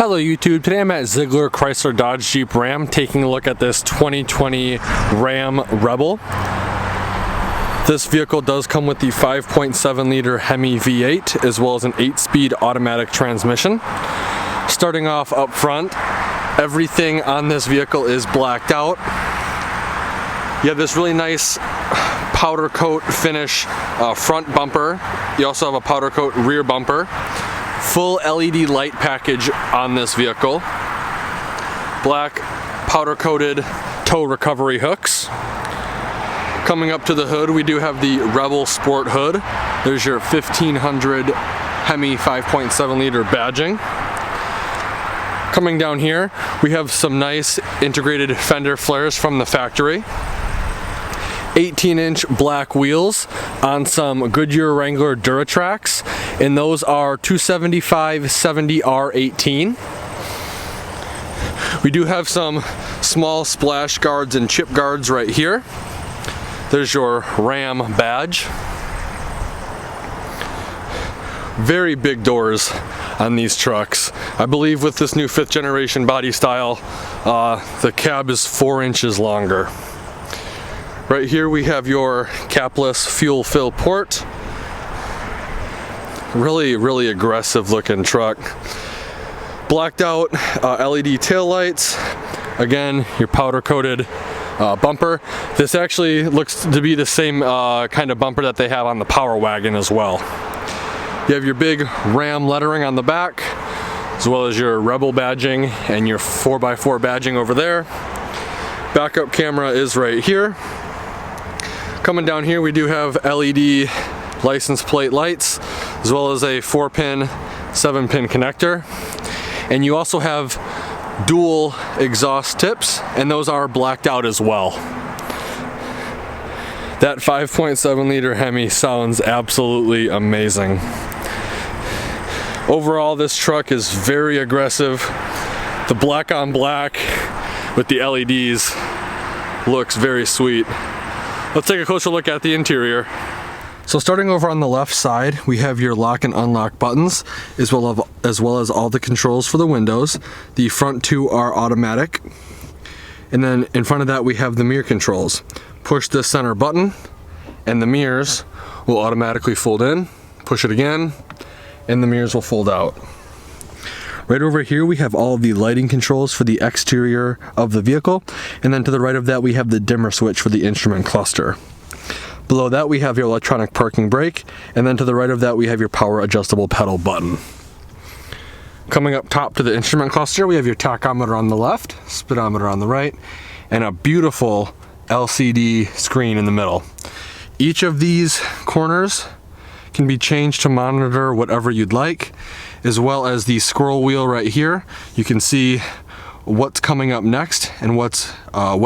Hello YouTube, today I'm at Zeigler Chrysler Dodge Jeep Ram taking a look at this 2020 Ram Rebel. This vehicle does come with the 5.7 liter Hemi V8 as well as an 8-speed automatic transmission. Starting off up front, everything on this vehicle is blacked out. You have this really nice powder coat finish front bumper. You also have a powder coat rear bumper. Full LED light package on this vehicle. Black powder coated tow recovery hooks. Coming up to the hood, we do have the Rebel Sport hood. There's your 1500 Hemi 5.7 liter badging. Coming down here, we have some nice integrated fender flares from the factory. 18-inch black wheels on some Goodyear Wrangler Duratrax, and those are 275/70R18. We do have some small splash guards and chip guards right here. There's your Ram badge. Very big doors on these trucks. I believe with this new 5th generation body style, the cab is 4 inches longer. Right here we have your capless fuel fill port. Really aggressive looking truck. Blacked out LED taillights. Again, your powder coated bumper. This actually looks to be the same kind of bumper that they have on the Power Wagon as well. You have your big Ram lettering on the back, as well as your Rebel badging and your 4x4 badging over there. Backup camera is right here. Coming down here, we do have LED license plate lights, as well as a 4-pin, 7-pin connector. And you also have dual exhaust tips, and those are blacked out as well. That 5.7 liter Hemi sounds absolutely amazing. Overall, this truck is very aggressive. The black on black with the LEDs looks very sweet. Let's take a closer look at the interior. So starting over on the left side, we have your lock and unlock buttons, as well as all the controls for the windows. The front two are automatic. And then in front of that, we have the mirror controls. Push this center button, and the mirrors will automatically fold in. Push it again, and the mirrors will fold out. Right over here we have all of the lighting controls for the exterior of the vehicle, and then to the right of that we have the dimmer switch for the instrument cluster. Below that we have your electronic parking brake, and then to the right of that we have your power adjustable pedal button. Coming up top to the instrument cluster, we have your tachometer on the left, speedometer on the right, and a beautiful LCD screen in the middle. Each of these corners can be changed to monitor whatever you'd like, as well as the scroll wheel right here. You can see what's coming up next and what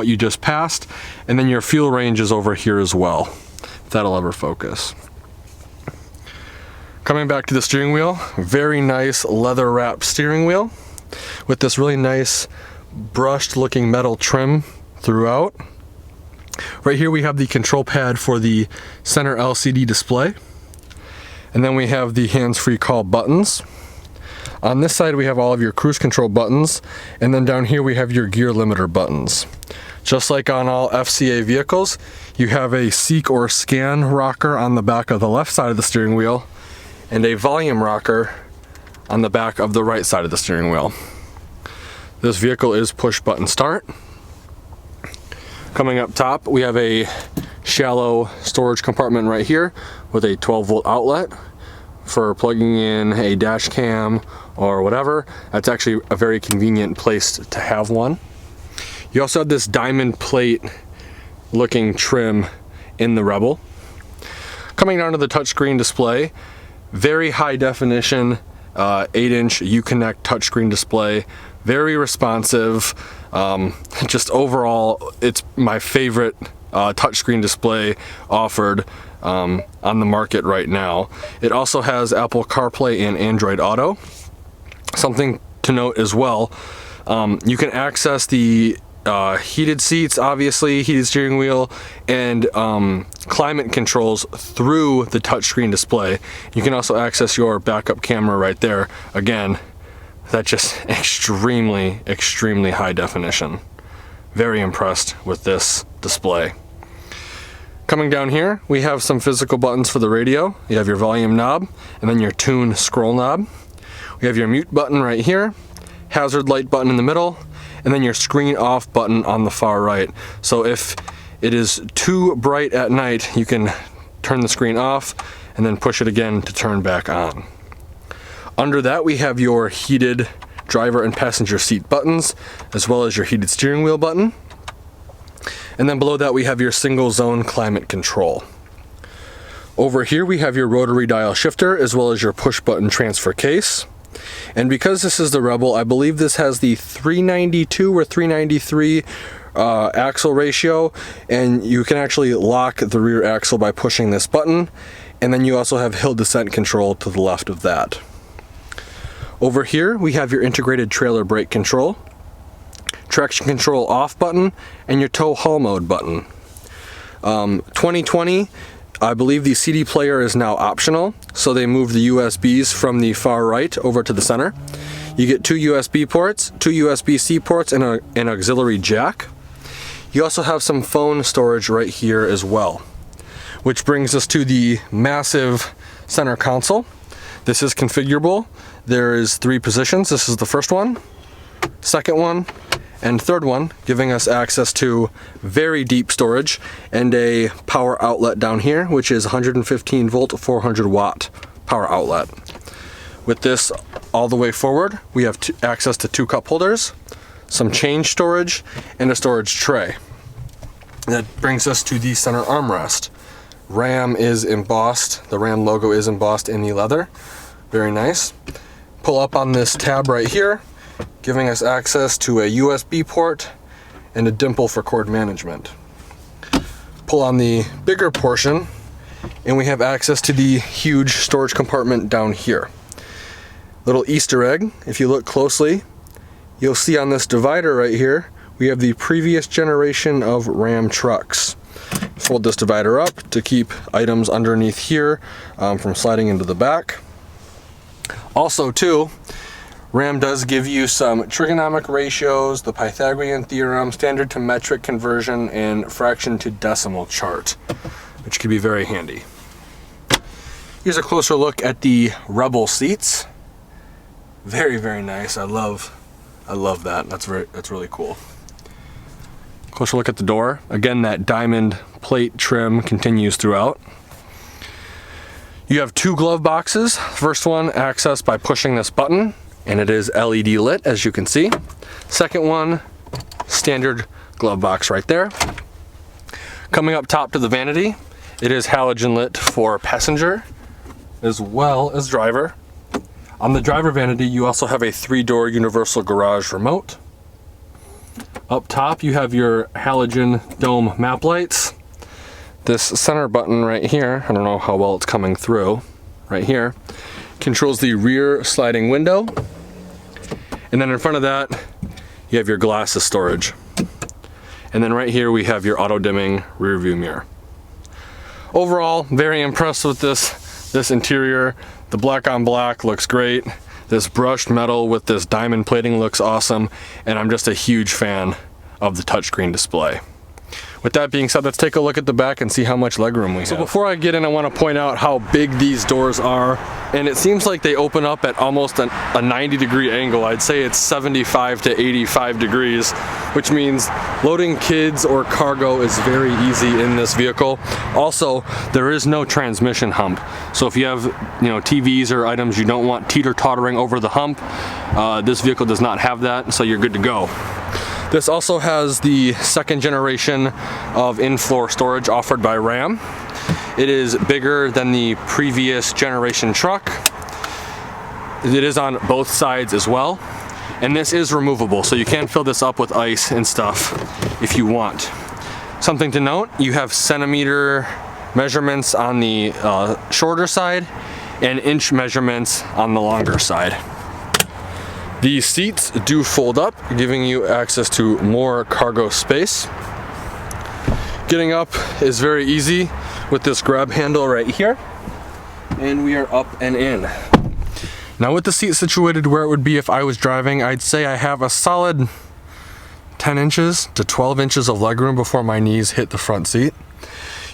you just passed, and then your fuel range is over here as well, if that'll ever focus. Coming back to the steering wheel, very nice leather wrapped steering wheel with this really nice brushed looking metal trim throughout. Right here we have the control pad for the center LCD display. And then we have the hands-free call buttons. On this side we have all of your cruise control buttons, and then down here we have your gear limiter buttons. Just like on all FCA vehicles, you have a seek or scan rocker on the back of the left side of the steering wheel, and a volume rocker on the back of the right side of the steering wheel. This vehicle is push button start. Coming up top, we have a shallow storage compartment right here with a 12-volt outlet for plugging in a dash cam or whatever. That's actually a very convenient place to have one. You also have this diamond plate looking trim in the Rebel. Coming down to the touchscreen display, very high definition 8-inch Uconnect touchscreen display, very responsive. Just overall, it's my favorite touchscreen display offered on the market right now. It also has Apple CarPlay and Android Auto. Something to note as well, you can access the heated seats, obviously, heated steering wheel, and climate controls through the touchscreen display. You can also access your backup camera right there. Again, That's just extremely, extremely high definition. Very impressed with this display. Coming down here, we have some physical buttons for the radio. You have your volume knob, and then your tune scroll knob. We have your mute button right here, hazard light button in the middle, and then your screen off button on the far right. So if it is too bright at night, you can turn the screen off and then push it again to turn back on. Under that, we have your heated driver and passenger seat buttons, as well as your heated steering wheel button. And then below that, we have your single zone climate control. Over here, we have your rotary dial shifter, as well as your push button transfer case. And because this is the Rebel, I believe this has the 392 or 393 axle ratio, and you can actually lock the rear axle by pushing this button. And then you also have hill descent control to the left of that. Over here, we have your integrated trailer brake control, traction control off button, and your tow haul mode button. 2020, I believe the CD player is now optional, so they moved the USBs from the far right over to the center. You get 2 USB ports, 2 USB-C ports, and an auxiliary jack. You also have some phone storage right here as well, which brings us to the massive center console. This is configurable. There is 3 positions. This is the first one, second one, and third one, giving us access to very deep storage and a power outlet down here, which is 115 volt, 400 watt power outlet. With this all the way forward, we have access to 2 cup holders, some change storage, and a storage tray. That brings us to the center armrest. Ram is embossed, the Ram logo is embossed in the leather. Very nice. Pull up on this tab right here, giving us access to a USB port and a dimple for cord management. Pull on the bigger portion, and we have access to the huge storage compartment down here. Little Easter egg, if you look closely, you'll see on this divider right here, we have the previous generation of Ram trucks. Fold this divider up to keep items underneath here from sliding into the back. Also too, Ram does give you some trigonomic ratios, the Pythagorean theorem, standard to metric conversion, and fraction to decimal chart, which can be very handy. Here's a closer look at the Rebel seats. Very, very nice. I love that. That's really cool. Closer look at the door. Again, that diamond plate trim continues throughout. You have 2 glove boxes. First one accessed by pushing this button, and it is LED lit, as you can see. Second one, standard glove box right there. Coming up top to the vanity, it is halogen lit for passenger as well as driver. On the driver vanity, you also have a 3-door universal garage remote. Up top, you have your halogen dome map lights. This center button right here, I don't know how well it's coming through, right here, controls the rear sliding window. And then in front of that, you have your glasses storage. And then right here, we have your auto dimming rear view mirror. Overall, very impressed with this interior. The black on black looks great. This brushed metal with this diamond plating looks awesome. And I'm just a huge fan of the touchscreen display. With that being said, let's take a look at the back and see how much legroom we have. So before I get in, I want to point out how big these doors are. And it seems like they open up at almost a 90-degree angle. I'd say it's 75 to 85 degrees, which means loading kids or cargo is very easy in this vehicle. Also, there is no transmission hump. So if you have, TVs or items you don't want teeter-tottering over the hump, this vehicle does not have that, so you're good to go. This also has the 2nd generation of in-floor storage offered by Ram. It is bigger than the previous generation truck. It is on both sides as well. And this is removable, so you can fill this up with ice and stuff if you want. Something to note, you have centimeter measurements on the shorter side and inch measurements on the longer side. These seats do fold up, giving you access to more cargo space. Getting up is very easy with this grab handle right here. And we are up and in. Now with the seat situated where it would be if I was driving, I'd say I have a solid 10 inches to 12 inches of legroom before my knees hit the front seat.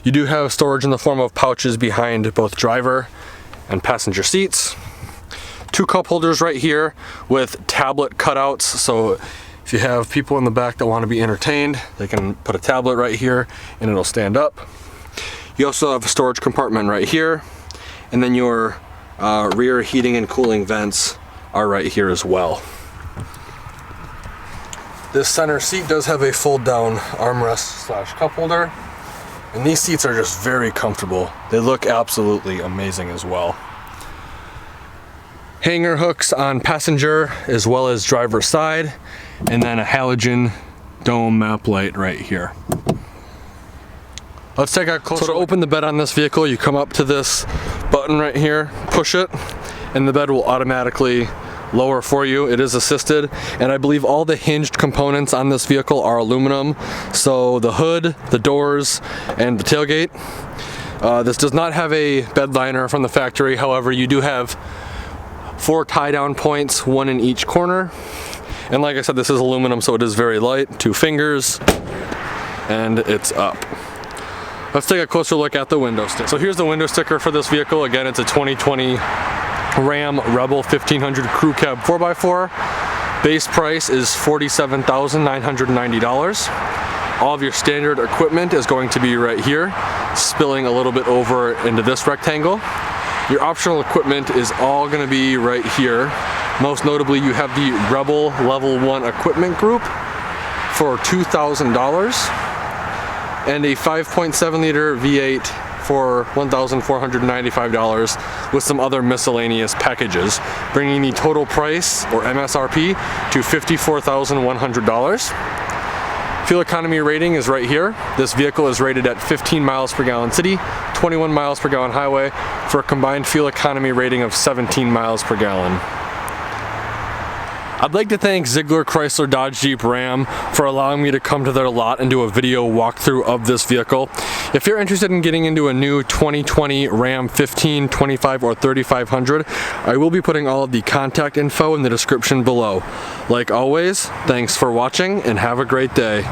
You do have storage in the form of pouches behind both driver and passenger seats. 2 cup holders right here with tablet cutouts, so if you have people in the back that want to be entertained, they can put a tablet right here and it'll stand up. You also have a storage compartment right here, and then your rear heating and cooling vents are right here as well. This center seat does have a fold down armrest / cup holder, and these seats are just very comfortable. They look absolutely amazing as well. Hanger hooks on passenger as well as driver's side, and then a halogen dome map light right here. Let's take a closer. So to open the bed on this vehicle, you come up to this button right here, push it, and the bed will automatically lower for you. It is assisted, and I believe all the hinged components on this vehicle are aluminum. So the hood, the doors, and the tailgate. This does not have a bed liner from the factory. However, you do have 4 tie down points, 1 in each corner. And like I said, this is aluminum, so it is very light. 2 fingers, and it's up. Let's take a closer look at the window sticker. So here's the window sticker for this vehicle. Again, it's a 2020 Ram Rebel 1500 Crew Cab 4x4. Base price is $47,990. All of your standard equipment is going to be right here, spilling a little bit over into this rectangle. Your optional equipment is all going to be right here. Most notably, you have the Rebel Level 1 equipment group for $2,000. and a 5.7 liter V8 for $1,495 with some other miscellaneous packages, bringing the total price, or MSRP, to $54,100. Fuel economy rating is right here. This vehicle is rated at 15 miles per gallon city, 21 miles per gallon highway, for a combined fuel economy rating of 17 miles per gallon. I'd like to thank Zeigler, Chrysler, Dodge, Jeep, Ram for allowing me to come to their lot and do a video walkthrough of this vehicle. If you're interested in getting into a new 2020 Ram 15, 25, or 3500, I will be putting all of the contact info in the description below. Like always, thanks for watching and have a great day.